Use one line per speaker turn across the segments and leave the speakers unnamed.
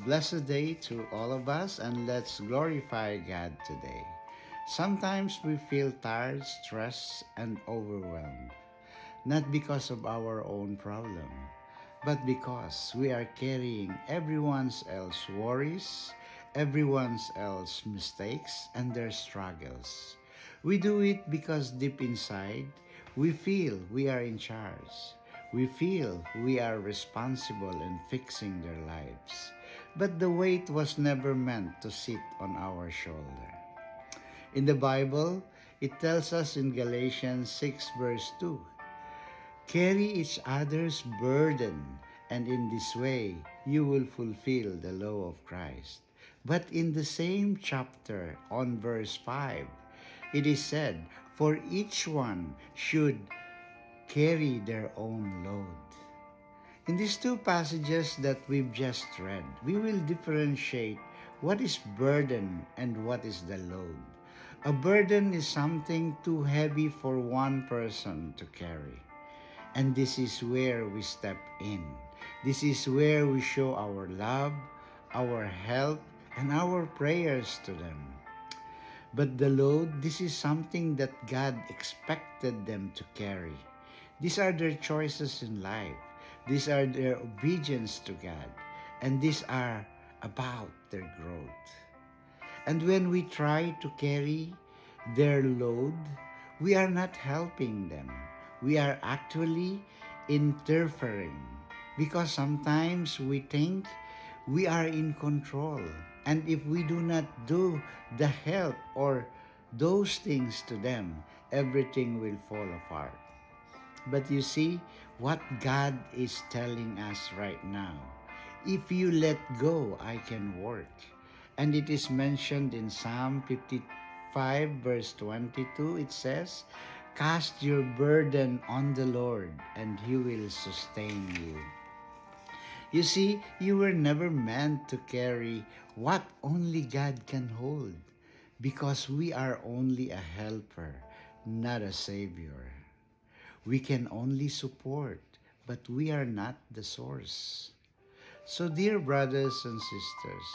blessed day to all of us, and let's glorify God today. Sometimes we feel tired, stressed, and overwhelmed, not because of our own problem, but because we are carrying everyone else's worries, everyone else's mistakes, and their struggles. We do it because deep inside, we feel we are in charge. We feel we are responsible in fixing their lives. But the weight was never meant to sit on our shoulder. In the Bible, it tells us in Galatians 6 verse 2, carry each other's burden, and in this way you will fulfill the law of Christ. But in the same chapter, on verse 5, it is said, for each one should carry their own load. In these two passages that we've just read, we will differentiate what is burden and what is the load. A burden is something too heavy for one person to carry. And this is where we step in. This is where we show our love, our help, and our prayers to them. But the load, this is something that God expected them to carry. These are their choices in life. These are their obedience to God. And these are about their growth. And when we try to carry their load, we are not helping them. We are actually interfering. Because sometimes we think we are in control. And if we do not do the help or those things to them, everything will fall apart. But you see what God is telling us right now. If you let go, I can work. And it is mentioned in Psalm 55 verse 22. It says, cast your burden on the Lord, and He will sustain you. You see, you were never meant to carry what only God can hold, because we are only a helper, not a savior. We can only support, but we are not the source. So, dear brothers and sisters,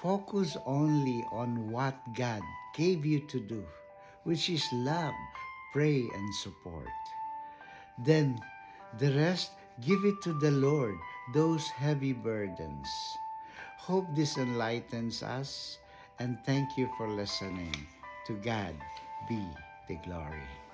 focus only on what God gave you to do, which is love, pray, and support. Then, the rest, give it to the Lord, those heavy burdens. Hope this enlightens us, and thank you for listening. To God be the glory.